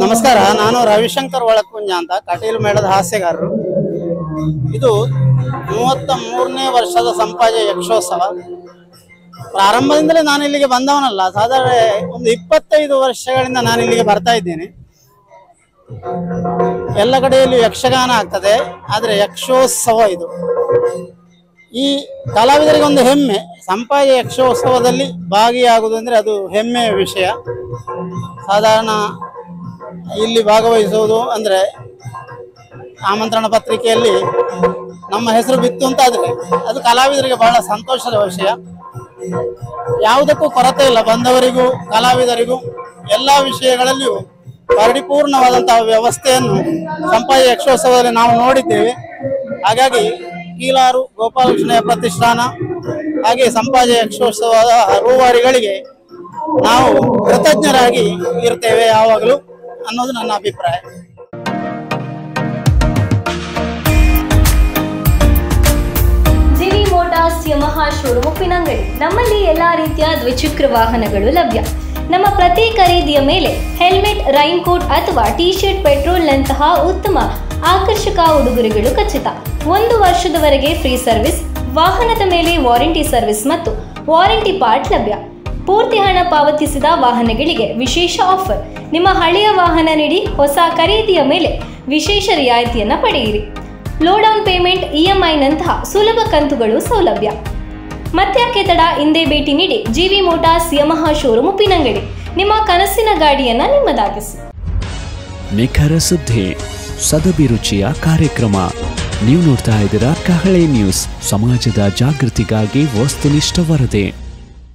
ನಮಸ್ಕಾರ, ನಾನು ರವಿಶಂಕರ್ ಒಳಕುಂಜ ಅಂತ, ಕಟೀಲು ಮೇಳದ ಹಾಸ್ಯಗಾರರು. ಇದು 33ನೇ ವರ್ಷದ ಸಂಪಾಜೆ ಯಕ್ಷೋತ್ಸವ. ಪ್ರಾರಂಭದಿಂದಲೇ ನಾನು ಇಲ್ಲಿಗೆ ಬಂದವನಲ್ಲ, ಸಾಧಾರಣ ಒಂದು 25 ವರ್ಷಗಳಿಂದ ನಾನು ಇಲ್ಲಿಗೆ ಬರ್ತಾ ಇದ್ದೇನೆ. ಎಲ್ಲ ಕಡೆಯಲ್ಲೂ ಯಕ್ಷಗಾನ ಆಗ್ತದೆ, ಆದರೆ ಯಕ್ಷೋತ್ಸವ ಇದು. ಈ ಕಲಾವಿದರಿಗೆ ಒಂದು ಹೆಮ್ಮೆ, ಸಂಪಾಜೆ ಯಕ್ಷೋತ್ಸವದಲ್ಲಿ ಭಾಗಿಯಾಗುವುದು ಅಂದರೆ ಅದು ಹೆಮ್ಮೆಯ ವಿಷಯ. ಸಾಧಾರಣ ಇಲ್ಲಿ ಭಾಗವಹಿಸುವುದು ಅಂದರೆ ಆಮಂತ್ರಣ ಪತ್ರಿಕೆಯಲ್ಲಿ ನಮ್ಮ ಹೆಸರು ಬಿತ್ತು ಅಂತಾದರೆ ಅದು ಕಲಾವಿದರಿಗೆ ಬಹಳ ಸಂತೋಷದ ವಿಷಯ. ಯಾವುದಕ್ಕೂ ಕೊರತೆ ಇಲ್ಲ, ಬಂದವರಿಗೂ ಕಲಾವಿದರಿಗೂ ಎಲ್ಲ ವಿಷಯಗಳಲ್ಲಿಯೂ ಪರಿಪೂರ್ಣವಾದಂತಹ ವ್ಯವಸ್ಥೆಯನ್ನು ಸಂಪಾಜೆ ಯಕ್ಷೋತ್ಸವದಲ್ಲಿ ನಾವು ನೋಡಿದ್ದೇವೆ. ಹಾಗಾಗಿ ಕೀಲಾರು ಗೋಪಾಲಕೃಷ್ಣಯ್ಯ ಪ್ರತಿಷ್ಠಾನ ಹಾಗೆ ಸಂಪಾಜೆ ಯಕ್ಷೋತ್ಸವದ ರೂವಾರಿಗಳಿಗೆ ನಾವು ಕೃತಜ್ಞರಾಗಿ ಇರ್ತೇವೆ ಯಾವಾಗಲೂ ಅನ್ನೋದು ನನ್ನ ಅಭಿಪ್ರಾಯ. G V Motors Yamaha showroom Uppinangady. ನಮ್ಮಲ್ಲಿ ಎಲ್ಲಾ ರೀತಿಯ ದ್ವಿಚಕ್ರ ವಾಹನಗಳು ಲಭ್ಯ. ನಮ್ಮ ಪ್ರತಿ ಖರೀದಿಯ ಮೇಲೆ ಹೆಲ್ಮೆಟ್, ರೈನ್ ಕೋಟ್ ಅಥವಾ ಟಿ ಶರ್ಟ್, ಪೆಟ್ರೋಲ್ ನಂತಹ ಉತ್ತಮ ಆಕರ್ಷಕ ಉಡುಗೊರೆಗಳು ಖಚಿತ. 1 ವರ್ಷದವರೆಗೆ ಫ್ರೀ ಸರ್ವಿಸ್, ವಾಹನದ ಮೇಲೆ ವಾರಂಟಿ ಸರ್ವಿಸ್ ಮತ್ತು ವಾರಂಟಿ ಪಾರ್ಟ್ ಲಭ್ಯ. ಪೂರ್ತಿ ಹಣ ಪಾವತಿಸಿದ ವಾಹನಗಳಿಗೆ ವಿಶೇಷ ಆಫರ್. ನಿಮ್ಮ ಹಳೆಯ ವಾಹನ ನೀಡಿ ಹೊಸ ಖರೀದಿಯ ಮೇಲೆ ವಿಶೇಷ ರಿಯಾಯಿತಿಯನ್ನು ಪಡೆಯಿರಿ. ಲೋ ಡೌನ್ ಪೇಮೆಂಟ್, EMI ನಂತಹ ಸುಲಭ ಕಂತುಗಳು ಸೌಲಭ್ಯ. ಮತ್ತ್ಯಾಕೆ ತಡ, ಹಿಂದೆ ಭೇಟಿ ನೀಡಿ G V Motors Yamaha showroom Uppinangady. ನಿಮ್ಮ ಕನಸಿನ ಗಾಡಿಯನ್ನ ನಿಮ್ಮದಾಗಿಸಿ. ನಿಖರ ಸುದ್ದಿ, ಸದಭಿರುಚಿಯ ಕಾರ್ಯಕ್ರಮ. ನೀವು ನೋಡ್ತಾ ಇದ್ದೀರಾ ಕಹಳೆ ನ್ಯೂಸ್, ಸಮಾಜದ ಜಾಗೃತಿಗಾಗಿ ವಸ್ತುನಿಷ್ಠ ವರದಿ.